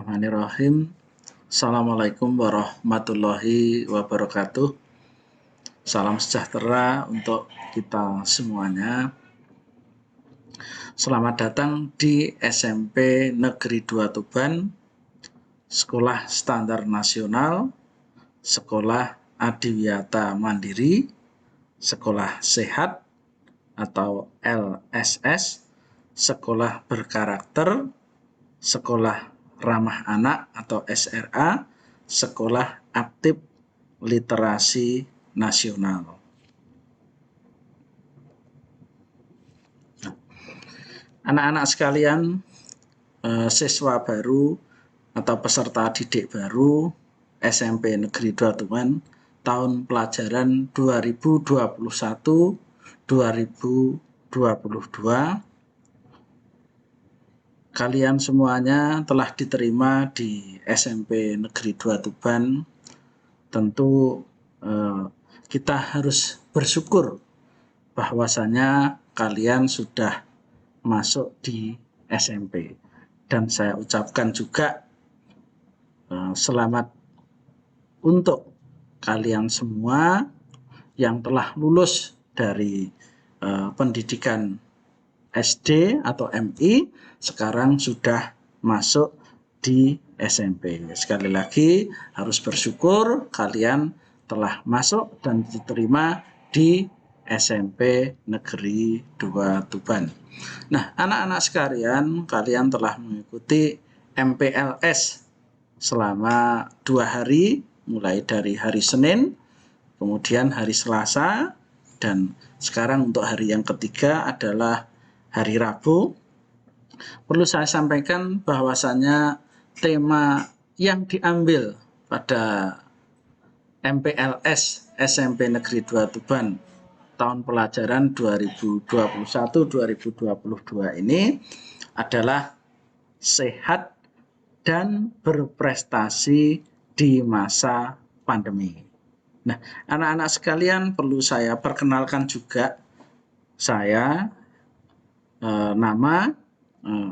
Bismillahirrahmanirrahim. Assalamualaikum warahmatullahi wabarakatuh. Salam sejahtera untuk kita semuanya. Selamat datang di SMP Negeri 2 Tuban, Sekolah Standar Nasional, Sekolah Adiwiyata Mandiri, Sekolah Sehat atau LSS, Sekolah Berkarakter, Sekolah Ramah Anak atau SRA, Sekolah Aktif Literasi Nasional. Anak-anak sekalian, siswa baru atau peserta didik baru SMP Negeri 2 Tuban tahun pelajaran 2021-2022. Kalian semuanya telah diterima di SMP Negeri 2 Tuban. Tentu kita harus bersyukur bahwasanya kalian sudah masuk di SMP. Dan saya ucapkan juga selamat untuk kalian semua yang telah lulus dari pendidikan SD atau MI, sekarang sudah masuk di SMP. Sekali lagi harus bersyukur kalian telah masuk dan diterima di SMP Negeri 2 Tuban. Nah, anak-anak sekalian, kalian telah mengikuti MPLS selama 2 hari, mulai dari hari Senin, kemudian hari Selasa, dan sekarang untuk hari yang ketiga adalah hari Rabu. Perlu saya sampaikan bahwasannya tema yang diambil pada MPLS SMP Negeri 2 Tuban tahun pelajaran 2021-2022 ini adalah sehat dan berprestasi di masa pandemi. Nah, anak-anak sekalian, perlu saya perkenalkan juga, saya nama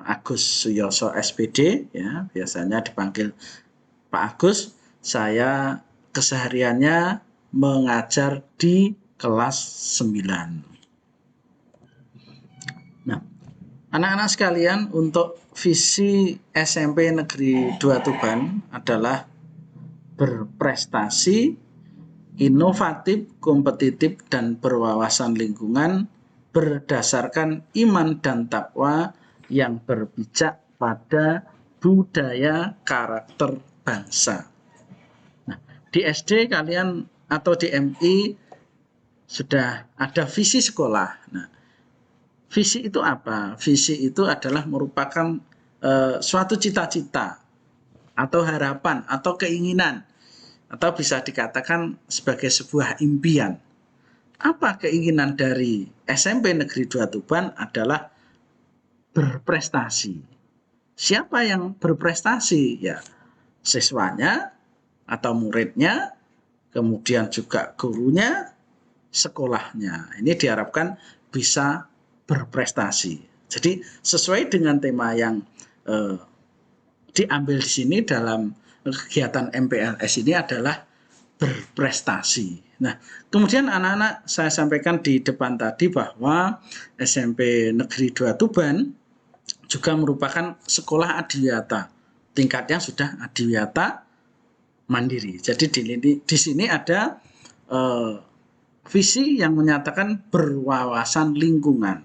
Agus Suyoso SPD, ya, biasanya dipanggil Pak Agus. Saya kesehariannya mengajar di kelas 9. Nah, anak-anak sekalian, untuk visi SMP Negeri 2 Tuban adalah berprestasi, inovatif, kompetitif, dan berwawasan lingkungan berdasarkan iman dan takwa yang berpijak pada budaya karakter bangsa. Nah, di SD kalian atau di MI sudah ada visi sekolah. Nah, visi itu apa? Visi itu adalah merupakan suatu cita-cita atau harapan atau keinginan, atau bisa dikatakan sebagai sebuah impian. Apa keinginan dari SMP Negeri 2 Tuban adalah berprestasi. Siapa yang berprestasi? Ya, siswanya atau muridnya, kemudian juga gurunya, sekolahnya. Ini diharapkan bisa berprestasi. Jadi sesuai dengan tema yang diambil di sini dalam kegiatan MPLS ini adalah berprestasi. Nah, kemudian anak-anak, saya sampaikan di depan tadi bahwa SMP Negeri 2 Tuban juga merupakan sekolah adiwiyata. Tingkatnya sudah adiwiyata mandiri. Jadi di sini ada visi yang menyatakan berwawasan lingkungan.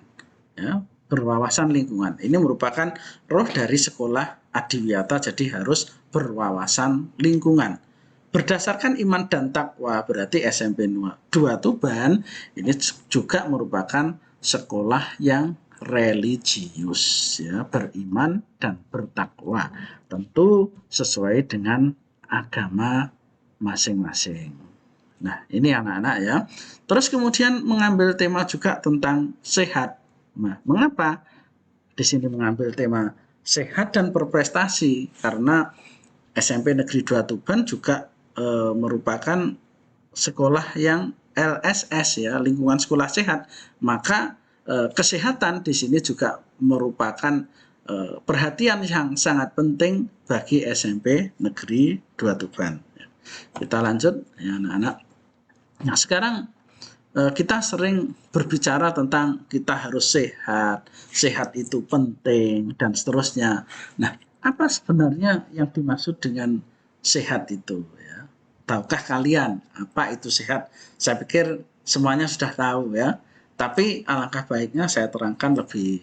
Ya, berwawasan lingkungan. Ini merupakan roh dari sekolah adiwiyata, jadi harus berwawasan lingkungan. Berdasarkan iman dan takwa, berarti SMP 2 Tuban ini juga merupakan sekolah yang religius, ya, beriman dan bertakwa. Tentu sesuai dengan agama masing-masing. Nah, ini anak-anak ya. Terus kemudian mengambil tema juga tentang sehat. Nah, mengapa di sini mengambil tema sehat dan berprestasi? Karena SMP Negeri 2 Tuban juga merupakan sekolah yang LSS, ya, lingkungan sekolah sehat. Maka kesehatan di sini juga merupakan perhatian yang sangat penting bagi SMP Negeri 2 Tuban. Kita lanjut ya anak-anak. Nah sekarang kita sering berbicara tentang kita harus sehat, sehat itu penting dan seterusnya. Nah apa sebenarnya yang dimaksud dengan sehat itu ya? Tahukah kalian apa itu sehat? Saya pikir semuanya sudah tahu ya. Tapi alangkah baiknya saya terangkan lebih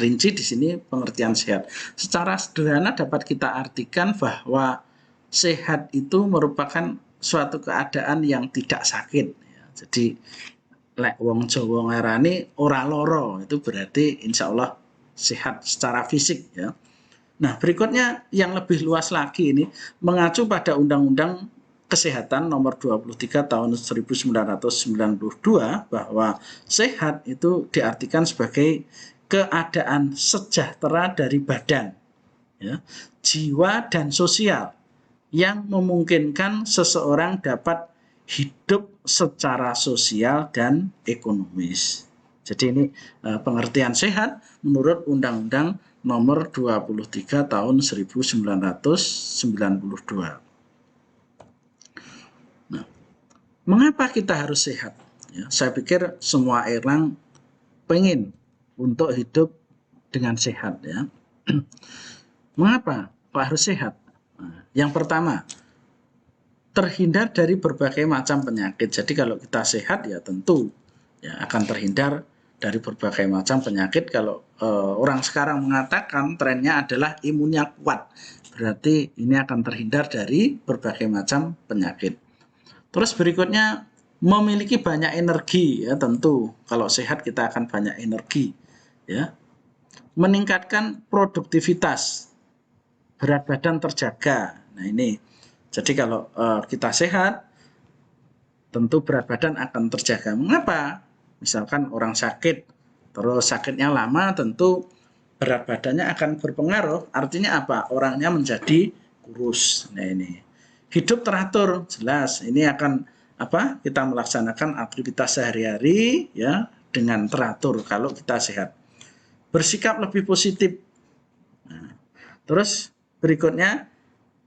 rinci di sini pengertian sehat. Secara sederhana dapat kita artikan bahwa sehat itu merupakan suatu keadaan yang tidak sakit. Ya. Jadi lek wong Jawa ngarani ora loro itu berarti insya Allah sehat secara fisik ya. Nah berikutnya yang lebih luas lagi ini mengacu pada Undang-Undang Kesehatan nomor 23 tahun 1992 bahwa sehat itu diartikan sebagai keadaan sejahtera dari badan, ya, jiwa dan sosial yang memungkinkan seseorang dapat hidup secara sosial dan ekonomis. Jadi ini pengertian sehat menurut Undang-Undang nomor 23 tahun 1992. Mengapa kita harus sehat? Ya, saya pikir semua orang pengen untuk hidup dengan sehat. Ya. Mengapa kok harus sehat? Nah, yang pertama, terhindar dari berbagai macam penyakit. Jadi kalau kita sehat ya tentu ya akan terhindar dari berbagai macam penyakit. Kalau orang sekarang mengatakan trennya adalah imunnya kuat, berarti ini akan terhindar dari berbagai macam penyakit. Terus berikutnya memiliki banyak energi ya tentu kalau sehat kita akan banyak energi ya. Meningkatkan produktivitas, berat badan terjaga. Nah ini jadi kalau kita sehat tentu berat badan akan terjaga. Mengapa? Misalkan orang sakit terus sakitnya lama tentu berat badannya akan berpengaruh. Artinya apa? Orangnya menjadi kurus. Nah ini hidup teratur jelas ini akan kita melaksanakan aktivitas sehari-hari ya dengan teratur kalau kita sehat. Bersikap lebih positif. Nah, terus berikutnya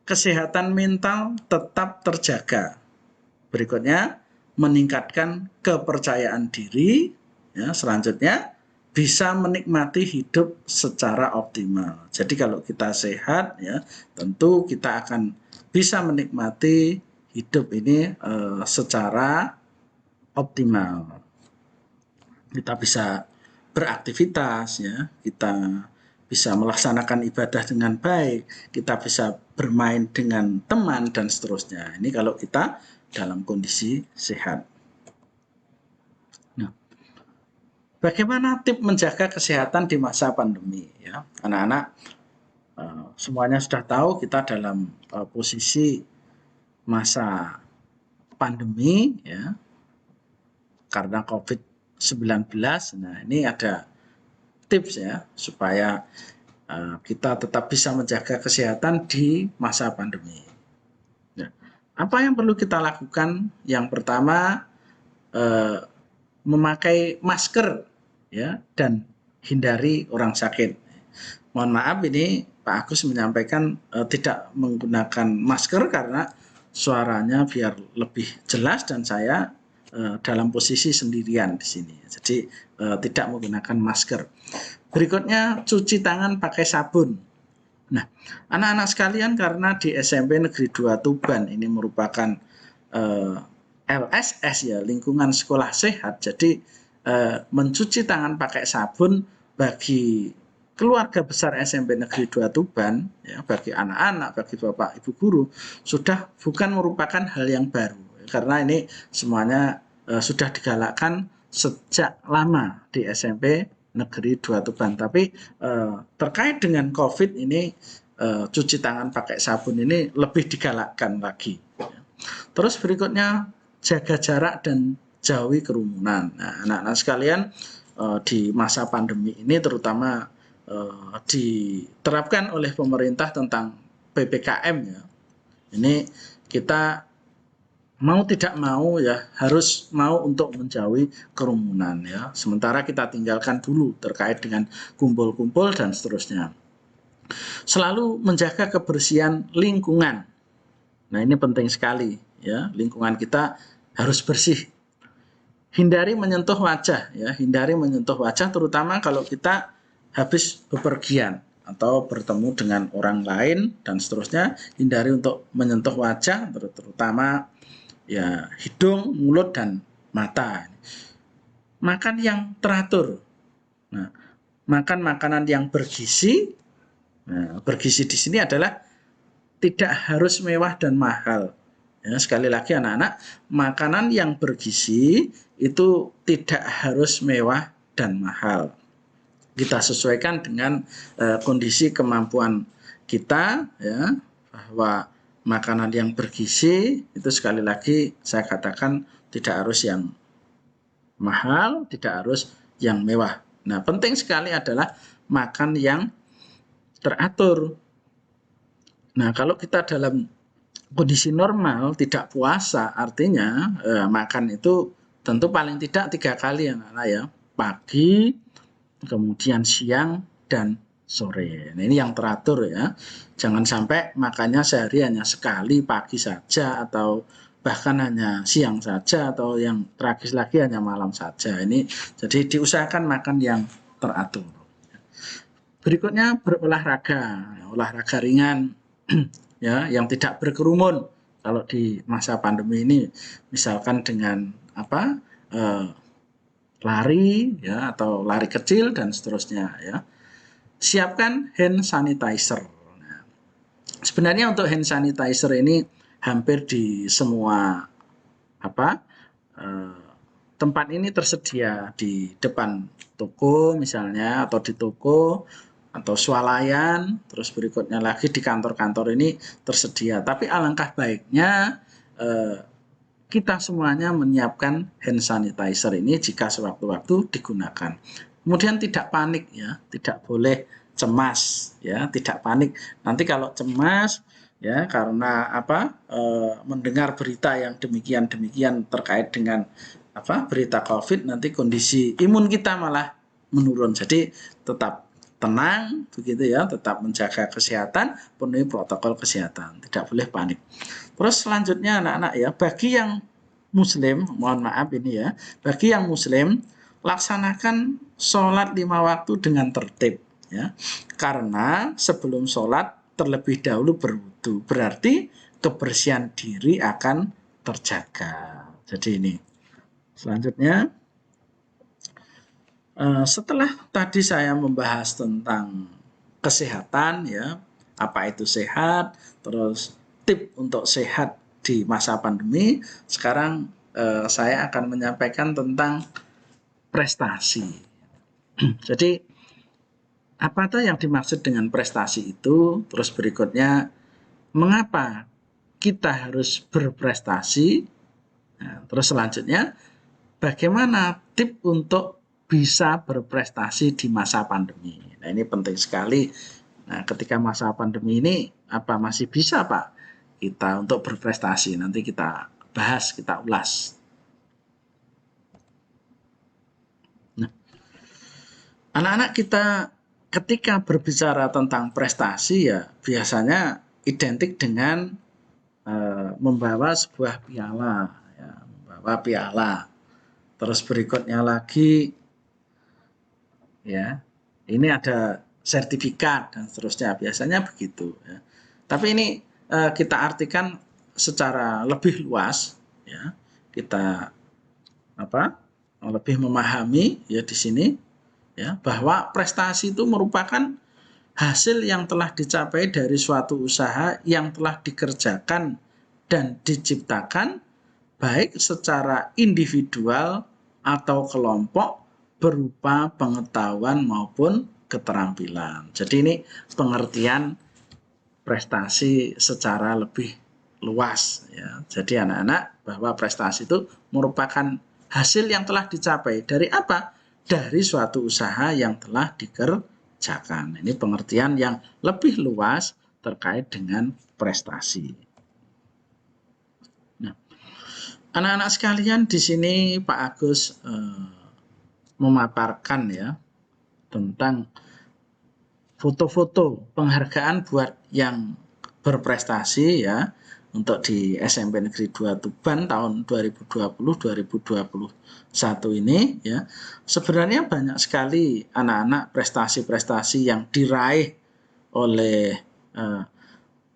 kesehatan mental tetap terjaga. Berikutnya meningkatkan kepercayaan diri ya, selanjutnya bisa menikmati hidup secara optimal. Jadi kalau kita sehat ya tentu kita akan bisa menikmati hidup ini secara optimal. Kita bisa beraktivitas ya, kita bisa melaksanakan ibadah dengan baik, kita bisa bermain dengan teman dan seterusnya. Ini kalau kita dalam kondisi sehat. Nah, bagaimana tips menjaga kesehatan di masa pandemi ya, anak-anak? Semuanya sudah tahu kita dalam posisi masa pandemi ya karena COVID-19. Nah, ini ada tips ya supaya kita tetap bisa menjaga kesehatan di masa pandemi. Ya. Apa yang perlu kita lakukan? Yang pertama memakai masker ya dan hindari orang sakit. Mohon maaf ini Pak Agus menyampaikan tidak menggunakan masker karena suaranya biar lebih jelas dan saya dalam posisi sendirian di sini. Jadi tidak menggunakan masker. Berikutnya cuci tangan pakai sabun. Nah, anak-anak sekalian karena di SMP Negeri 2 Tuban ini merupakan LSS ya, lingkungan sekolah sehat. Jadi mencuci tangan pakai sabun bagi keluarga besar SMP Negeri 2 Tuban ya, bagi anak-anak, bagi Bapak Ibu guru sudah bukan merupakan hal yang baru karena ini semuanya sudah digalakkan sejak lama di SMP Negeri 2 Tuban. Tapi terkait dengan COVID ini cuci tangan pakai sabun ini lebih digalakkan lagi. Terus berikutnya jaga jarak dan jauhi kerumunan. Nah, anak-anak sekalian di masa pandemi ini terutama diterapkan oleh pemerintah tentang PPKM ya. Ini kita mau tidak mau ya harus mau untuk menjauhi kerumunan ya. Sementara kita tinggalkan dulu terkait dengan kumpul-kumpul dan seterusnya. Selalu menjaga kebersihan lingkungan. Nah, ini penting sekali ya, lingkungan kita harus bersih. Hindari menyentuh wajah ya, hindari menyentuh wajah terutama kalau kita habis bepergian atau bertemu dengan orang lain dan seterusnya. Hindari untuk menyentuh wajah terutama ya hidung, mulut dan mata. Makan yang teratur. Nah, makan makanan yang bergizi. Nah, bergizi di sini adalah tidak harus mewah dan mahal. Ya, sekali lagi anak-anak, makanan yang bergizi itu tidak harus mewah dan mahal. Kita sesuaikan dengan kondisi kemampuan kita ya, bahwa makanan yang bergizi itu sekali lagi saya katakan tidak harus yang mahal, tidak harus yang mewah. Nah, penting sekali adalah makan yang teratur. Nah, kalau kita dalam kondisi normal tidak puasa, artinya makan itu tentu paling tidak 3 kali anak-anak ya, pagi, kemudian siang dan sore. Nah, ini yang teratur ya, jangan sampai makannya sehari hanya sekali pagi saja atau bahkan hanya siang saja atau yang tragis lagi hanya malam saja. Ini jadi diusahakan makan yang teratur. Berikutnya berolahraga, olahraga ringan ya, yang tidak berkerumun. Kalau di masa pandemi ini, misalkan dengan apa, lari ya atau lari kecil dan seterusnya ya. Siapkan hand sanitizer. Nah, sebenarnya untuk hand sanitizer ini hampir di semua apa tempat ini tersedia di depan toko misalnya atau di toko atau swalayan, terus berikutnya lagi di kantor-kantor ini tersedia. Tapi alangkah baiknya kita semuanya menyiapkan hand sanitizer ini jika sewaktu-waktu digunakan. Kemudian tidak panik ya, tidak boleh cemas ya, tidak panik. Nanti kalau cemas ya karena apa mendengar berita yang demikian terkait dengan apa berita COVID, nanti kondisi imun kita malah menurun. Jadi tetap tenang begitu ya, tetap menjaga kesehatan, penuhi protokol kesehatan, tidak boleh panik. Terus selanjutnya anak-anak ya, bagi yang muslim, mohon maaf ini ya, bagi yang muslim laksanakan sholat 5 waktu dengan tertib ya, karena sebelum sholat terlebih dahulu berwudu, berarti kebersihan diri akan terjaga. Jadi ini selanjutnya setelah tadi saya membahas tentang kesehatan ya, apa itu sehat, terus tip untuk sehat di masa pandemi, sekarang saya akan menyampaikan tentang prestasi. Jadi apa yang dimaksud dengan prestasi itu, terus berikutnya mengapa kita harus berprestasi, nah, terus selanjutnya bagaimana tip untuk bisa berprestasi di masa pandemi. Nah, ini penting sekali. Nah, ketika masa pandemi ini apa masih bisa Pak kita untuk berprestasi? Nanti kita bahas, kita ulas. Nah, anak-anak kita ketika berbicara tentang prestasi ya biasanya identik dengan membawa sebuah piala ya, membawa piala. Terus berikutnya lagi ya, ini ada sertifikat dan seterusnya, biasanya begitu ya. Tapi ini kita artikan secara lebih luas ya, kita apa lebih memahami ya di sini ya, bahwa prestasi itu merupakan hasil yang telah dicapai dari suatu usaha yang telah dikerjakan dan diciptakan baik secara individual atau kelompok berupa pengetahuan maupun keterampilan. Jadi ini pengertian prestasi secara lebih luas ya. Jadi anak-anak bahwa prestasi itu merupakan hasil yang telah dicapai dari apa? Dari suatu usaha yang telah dikerjakan. Ini pengertian yang lebih luas terkait dengan prestasi. Nah, Anak-anak sekalian, di sini Pak Agus memaparkan ya tentang foto-foto penghargaan buat yang berprestasi ya untuk di SMP Negeri 2 Tuban tahun 2020-2021 ini ya. Sebenarnya banyak sekali anak-anak prestasi-prestasi yang diraih oleh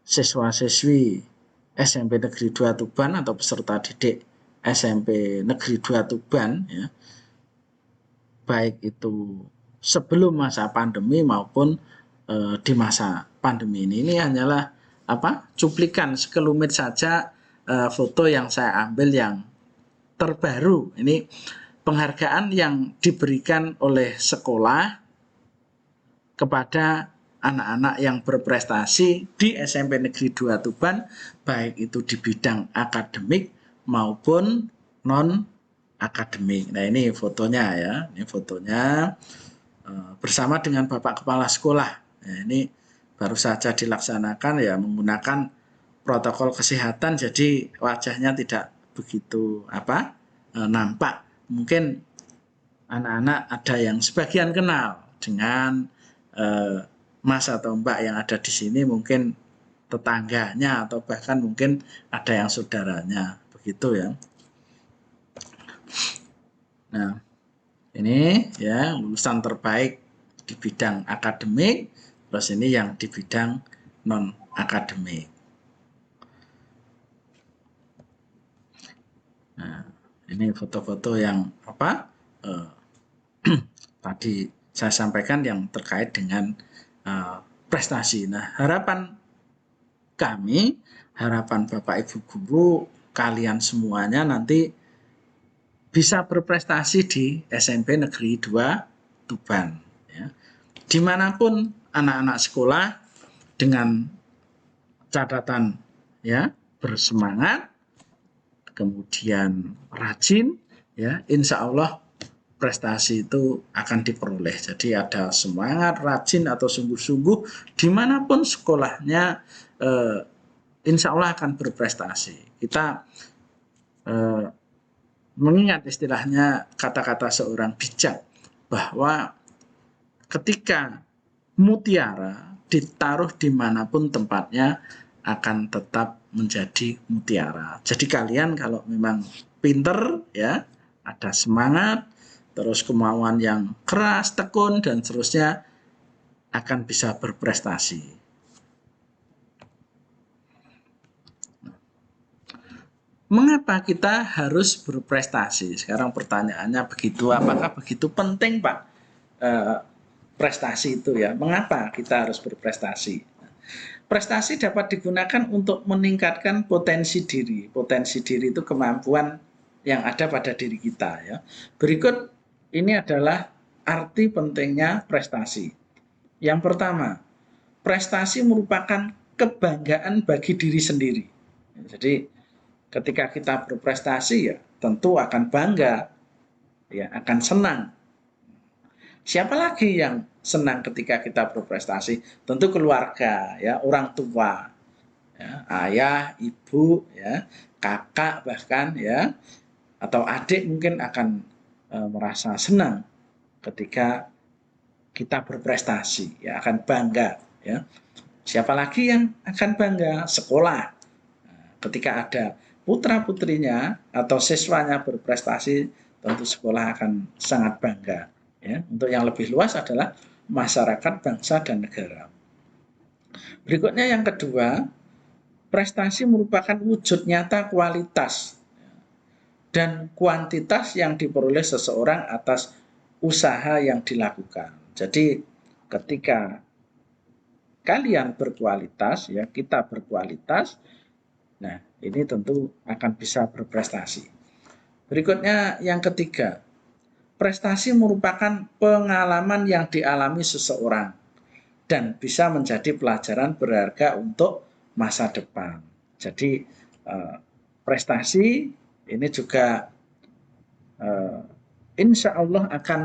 siswa-siswi SMP Negeri 2 Tuban atau peserta didik SMP Negeri 2 Tuban ya. Baik itu sebelum masa pandemi maupun di masa pandemi ini hanyalah cuplikan sekelumit saja foto yang saya ambil yang terbaru. Ini penghargaan yang diberikan oleh sekolah kepada anak-anak yang berprestasi di SMP Negeri 2 Tuban, baik itu di bidang akademik maupun non akademik. Nah, ini fotonya ya. Ini fotonya bersama dengan Bapak Kepala Sekolah. Nah, ini baru saja dilaksanakan ya menggunakan protokol kesehatan, jadi wajahnya tidak begitu nampak. Mungkin anak-anak ada yang sebagian kenal dengan Mas atau Mbak yang ada di sini, mungkin tetangganya atau bahkan mungkin ada yang saudaranya, begitu ya. Nah, ini ya lulusan terbaik di bidang akademik, terus ini yang di bidang non akademik. Nah, ini foto-foto yang tadi saya sampaikan yang terkait dengan prestasi. Nah, harapan kami, harapan Bapak Ibu Guru, kalian semuanya nanti bisa berprestasi di SMP Negeri 2 Tuban. Ya. Dimanapun anak-anak sekolah dengan catatan ya bersemangat, kemudian rajin, ya insya Allah prestasi itu akan diperoleh. Jadi ada semangat, rajin atau sungguh-sungguh dimanapun sekolahnya, insya Allah akan berprestasi. Kita mengingat istilahnya kata-kata seorang bijak bahwa ketika mutiara ditaruh dimanapun tempatnya akan tetap menjadi mutiara. Jadi kalian kalau memang pinter ya, ada semangat, terus kemauan yang keras, tekun dan seterusnya, akan bisa berprestasi. Mengapa kita harus berprestasi? Sekarang pertanyaannya begitu, apakah begitu penting Pak prestasi itu ya? Mengapa kita harus berprestasi? Prestasi dapat digunakan untuk meningkatkan potensi diri. Potensi diri itu kemampuan yang ada pada diri kita ya. Berikut ini adalah arti pentingnya prestasi. Yang pertama, prestasi merupakan kebanggaan bagi diri sendiri. Jadi ketika kita berprestasi ya tentu akan bangga, ya akan senang. Siapa lagi yang senang ketika kita berprestasi? Tentu keluarga, ya orang tua, ya, ayah, ibu, ya kakak bahkan ya atau adik mungkin akan merasa senang ketika kita berprestasi, ya akan bangga. Ya. Siapa lagi yang akan bangga? Sekolah. Ketika ada putra-putrinya atau siswanya berprestasi, tentu sekolah akan sangat bangga. Ya. Untuk yang lebih luas adalah masyarakat, bangsa, dan negara. Berikutnya yang kedua, prestasi merupakan wujud nyata kualitas dan kuantitas yang diperoleh seseorang atas usaha yang dilakukan. Jadi ketika kalian berkualitas, ya kita berkualitas, nah ini tentu akan bisa berprestasi. Berikutnya yang ketiga, prestasi merupakan pengalaman yang dialami seseorang dan bisa menjadi pelajaran berharga untuk masa depan. Jadi prestasi ini juga insya Allah akan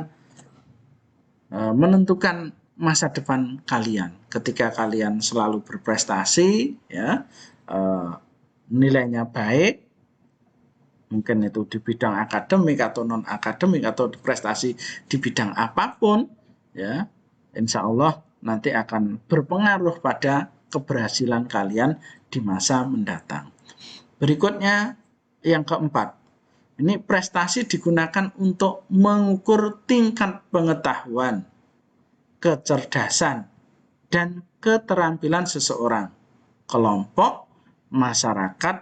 menentukan masa depan kalian. Ketika kalian selalu berprestasi, ya nilainya baik, mungkin itu di bidang akademik atau non akademik atau prestasi di bidang apapun, ya, insya Allah nanti akan berpengaruh pada keberhasilan kalian di masa mendatang. Berikutnya yang keempat, ini prestasi digunakan untuk mengukur tingkat pengetahuan, kecerdasan, dan keterampilan seseorang, kelompok, masyarakat,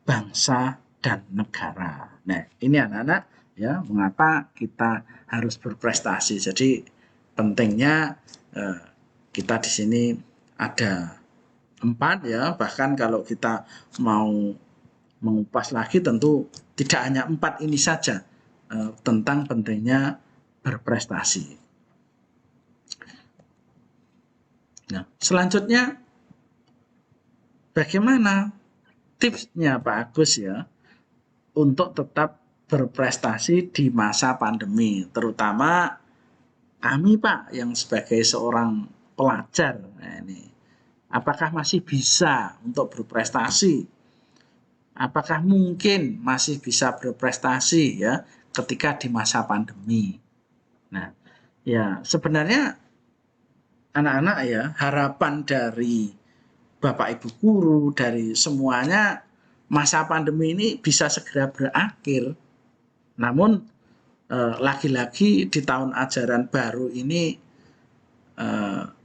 bangsa, dan negara. Nah, ini anak-anak ya, mengapa kita harus berprestasi. Jadi pentingnya kita di sini ada 4 ya, bahkan kalau kita mau mengupas lagi tentu tidak hanya 4 ini saja tentang pentingnya berprestasi. Nah, selanjutnya bagaimana tipsnya Pak Agus ya untuk tetap berprestasi di masa pandemi, terutama kami Pak yang sebagai seorang pelajar. Nah, ini apakah masih bisa untuk berprestasi? Apakah mungkin masih bisa berprestasi ya ketika di masa pandemi? Nah, ya sebenarnya anak-anak ya, harapan dari Bapak Ibu guru, dari semuanya, masa pandemi ini bisa segera berakhir. Namun lagi-lagi di tahun ajaran baru ini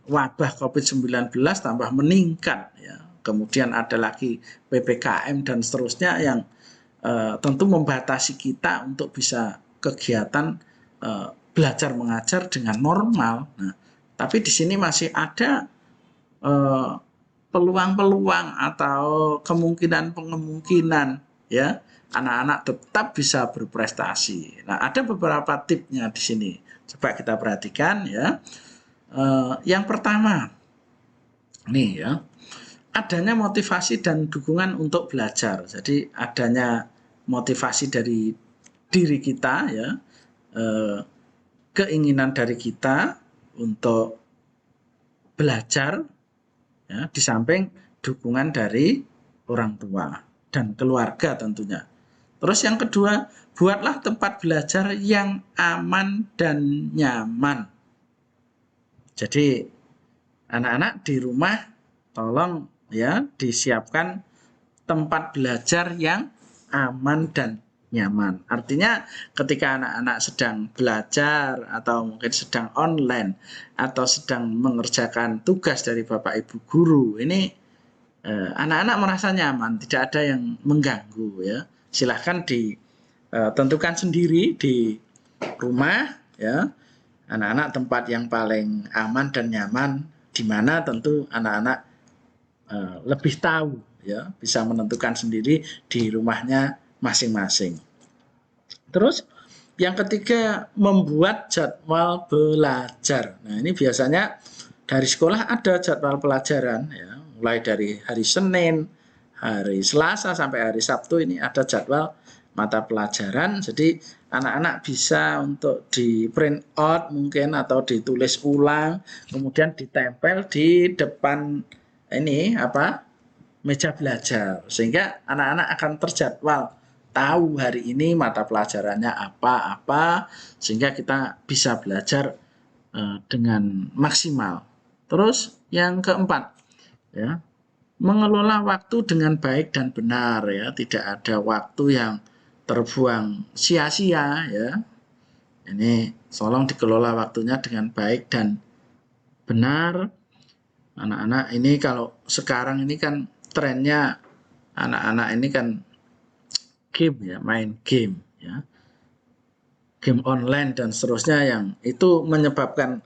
wabah COVID-19 tambah meningkat ya. Kemudian ada lagi PPKM dan seterusnya yang tentu membatasi kita untuk bisa kegiatan belajar mengajar dengan normal. Nah, tapi di sini masih ada peluang-peluang atau kemungkinan ya anak-anak tetap bisa berprestasi. Nah, ada beberapa tipsnya di sini. Coba kita perhatikan ya. Yang pertama, nih ya, adanya motivasi dan dukungan untuk belajar. Jadi adanya motivasi dari diri kita ya, keinginan dari kita untuk belajar ya, di samping dukungan dari orang tua dan keluarga tentunya. Terus yang kedua, buatlah tempat belajar yang aman dan nyaman. Jadi anak-anak di rumah tolong ya disiapkan tempat belajar yang aman dan nyaman. Artinya ketika anak-anak sedang belajar atau mungkin sedang online atau sedang mengerjakan tugas dari Bapak Ibu guru, ini anak-anak merasa nyaman, tidak ada yang mengganggu ya. Silahkan ditentukan sendiri di rumah ya, anak-anak tempat yang paling aman dan nyaman di mana tentu anak-anak lebih tahu ya, bisa menentukan sendiri di rumahnya masing-masing. Terus yang ketiga, membuat jadwal belajar. Nah, ini biasanya dari sekolah ada jadwal pelajaran ya, mulai dari hari Senin, hari Selasa sampai hari Sabtu ini ada jadwal mata pelajaran. Jadi anak-anak bisa untuk di print out mungkin atau ditulis ulang, kemudian ditempel di depan ini meja belajar, sehingga anak-anak akan terjadwal tahu hari ini mata pelajarannya apa-apa, sehingga kita bisa belajar dengan maksimal. Terus yang keempat ya, mengelola waktu dengan baik dan benar ya, tidak ada waktu yang terbuang sia-sia ya. Ini tolong dikelola waktunya dengan baik dan benar. Anak-anak ini kalau sekarang ini kan trennya anak-anak ini kan game ya, main game ya, game online dan seterusnya, yang itu menyebabkan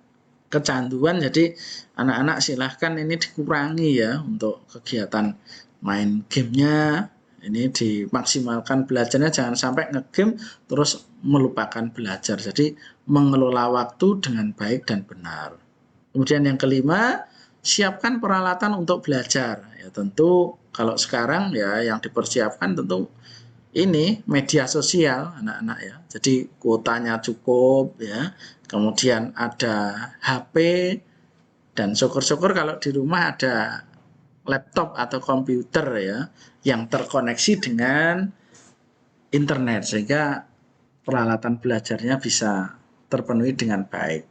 kecanduan. Jadi anak-anak silahkan ini dikurangi ya untuk kegiatan main gamenya, ini dimaksimalkan belajarnya, jangan sampai ngegame terus melupakan belajar. Jadi mengelola waktu dengan baik dan benar. Kemudian yang kelima, siapkan peralatan untuk belajar. Ya tentu kalau sekarang ya yang dipersiapkan tentu ini media sosial anak-anak ya. Jadi kuotanya cukup ya. Kemudian ada HP, dan syukur-syukur kalau di rumah ada laptop atau komputer ya yang terkoneksi dengan internet sehingga peralatan belajarnya bisa terpenuhi dengan baik.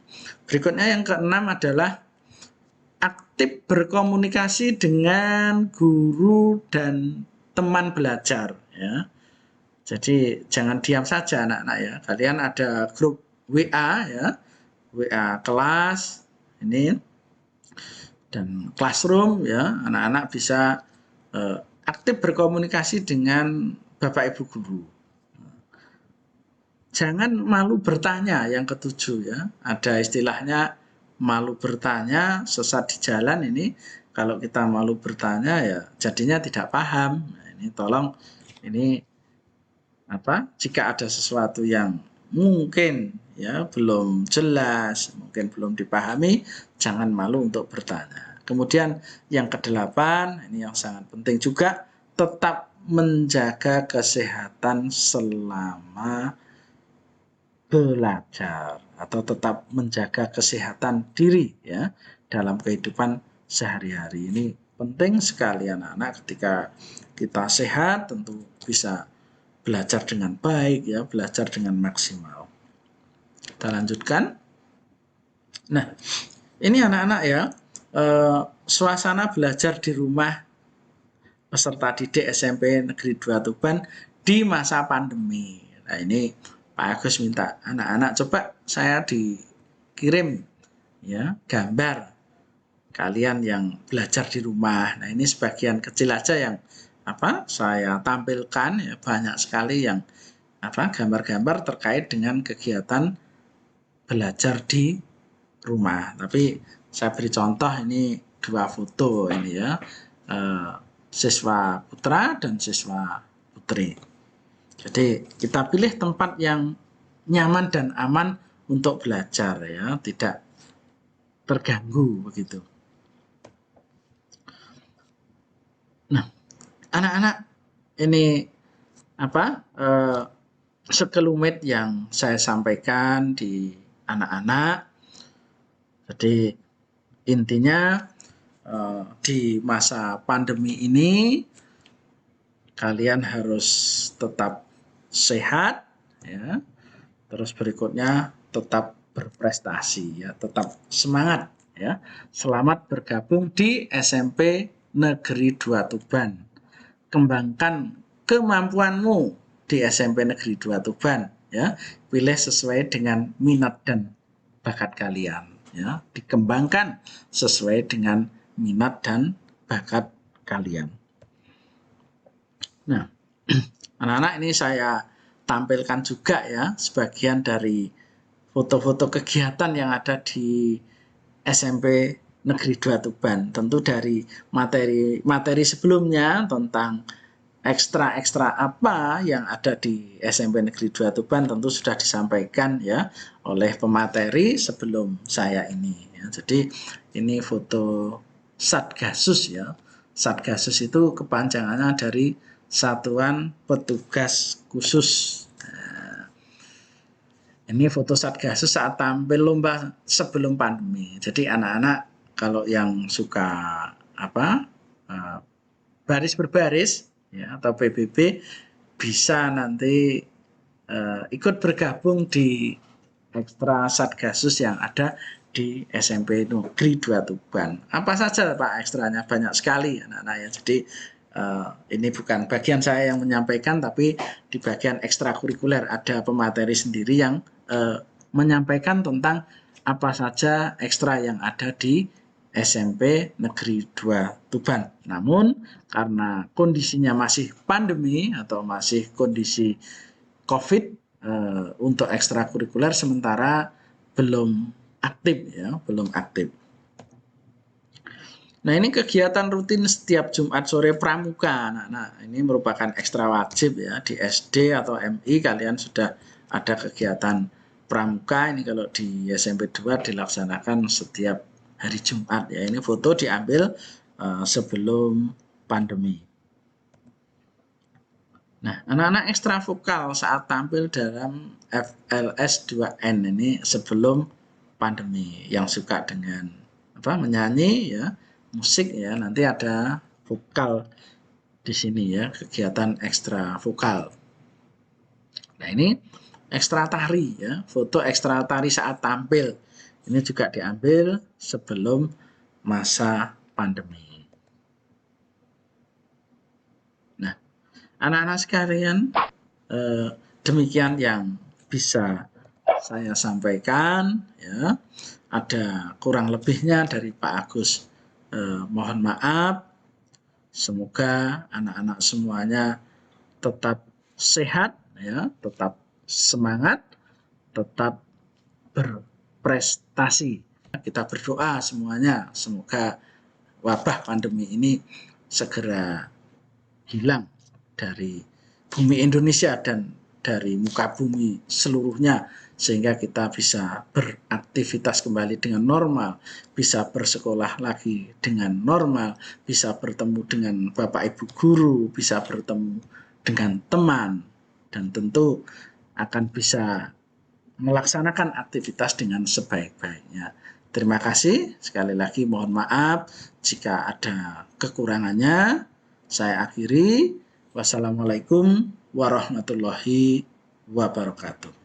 Berikutnya yang keenam adalah aktif berkomunikasi dengan guru dan teman belajar ya. Jadi jangan diam saja anak-anak ya. Kalian ada grup WA ya, WA kelas ini dan classroom ya. Anak-anak bisa aktif berkomunikasi dengan Bapak Ibu guru. Jangan malu bertanya, yang ketujuh ya. Ada istilahnya malu bertanya, sesat di jalan. Ini kalau kita malu bertanya ya jadinya tidak paham. Nah, ini tolong ini jika ada sesuatu yang mungkin ya belum jelas, mungkin belum dipahami, jangan malu untuk bertanya. Kemudian yang kedelapan, ini yang sangat penting juga, tetap menjaga kesehatan selama belajar atau tetap menjaga kesehatan diri ya dalam kehidupan sehari-hari. Ini penting sekali anak-anak, ketika kita sehat tentu bisa belajar dengan baik ya, belajar dengan maksimal. Kita lanjutkan. Nah, ini anak-anak ya, suasana belajar di rumah peserta didik SMP Negeri 2 Tuban di masa pandemi. Nah, ini Pak Agus minta anak-anak coba saya dikirim ya gambar kalian yang belajar di rumah. Nah, ini sebagian kecil aja yang saya tampilkan ya, banyak sekali yang gambar-gambar terkait dengan kegiatan belajar di rumah. Tapi saya beri contoh ini 2 foto ini ya, siswa putra dan siswa putri. Jadi kita pilih tempat yang nyaman dan aman untuk belajar ya, tidak terganggu begitu. Nah, anak-anak ini sekelumit yang saya sampaikan di anak-anak. Jadi intinya di masa pandemi ini kalian harus tetap sehat ya. Terus berikutnya tetap berprestasi ya, tetap semangat ya. Selamat bergabung di SMP Negeri 2 Tuban. Kembangkan kemampuanmu di SMP Negeri 2 Tuban ya. Pilih sesuai dengan minat dan bakat kalian ya. Dikembangkan sesuai dengan minat dan bakat kalian. Nah, anak-anak ini saya tampilkan juga ya sebagian dari foto-foto kegiatan yang ada di SMP Negeri 2 Tuban. Tentu dari materi sebelumnya tentang ekstra-ekstra apa yang ada di SMP Negeri 2 Tuban tentu sudah disampaikan ya oleh pemateri sebelum saya ini ya. Jadi ini foto Satgasus ya. Satgasus itu kepanjangannya dari Satuan Petugas Khusus. Nah, ini foto Satgasus saat tampil lomba sebelum pandemi. Jadi anak-anak kalau yang suka baris berbaris ya, atau PBB bisa nanti ikut bergabung di ekstra Satgasus yang ada di SMP Negeri 2 Tuban. Apa saja Pak ekstranya? Banyak sekali anak-anak ya. Jadi ini bukan bagian saya yang menyampaikan, tapi di bagian ekstrakurikuler ada pemateri sendiri yang menyampaikan tentang apa saja ekstra yang ada di SMP Negeri 2 Tuban. Namun karena kondisinya masih pandemi atau masih kondisi COVID, untuk ekstrakurikuler sementara belum aktif ya, belum aktif. Nah, ini kegiatan rutin setiap Jumat sore pramuka. Nah, ini merupakan ekstra wajib ya, di SD atau MI kalian sudah ada kegiatan pramuka. Ini kalau di SMP 2 dilaksanakan setiap hari Jumat ya. Ini foto diambil sebelum pandemi. Nah, anak-anak ekstra vokal saat tampil dalam FLS 2N ini sebelum pandemi, yang suka dengan menyanyi ya, musik ya, nanti ada vokal di sini ya, kegiatan ekstra vokal. Nah, ini ekstra tari ya, foto ekstra tari saat tampil. Ini juga diambil sebelum masa pandemi. Nah, anak-anak sekalian, demikian yang bisa saya sampaikan ya. Ada kurang lebihnya dari Pak Agus, mohon maaf. Semoga anak-anak semuanya tetap sehat ya, tetap semangat, tetap berprestasi. Kita berdoa semuanya semoga wabah pandemi ini segera hilang dari bumi Indonesia dan dari muka bumi seluruhnya, sehingga kita bisa beraktivitas kembali dengan normal, bisa bersekolah lagi dengan normal, bisa bertemu dengan Bapak Ibu guru, bisa bertemu dengan teman, dan tentu akan bisa melaksanakan aktivitas dengan sebaik-baiknya. Terima kasih. Sekali lagi mohon maaf jika ada kekurangannya. Saya akhiri. Wassalamualaikum warahmatullahi wabarakatuh.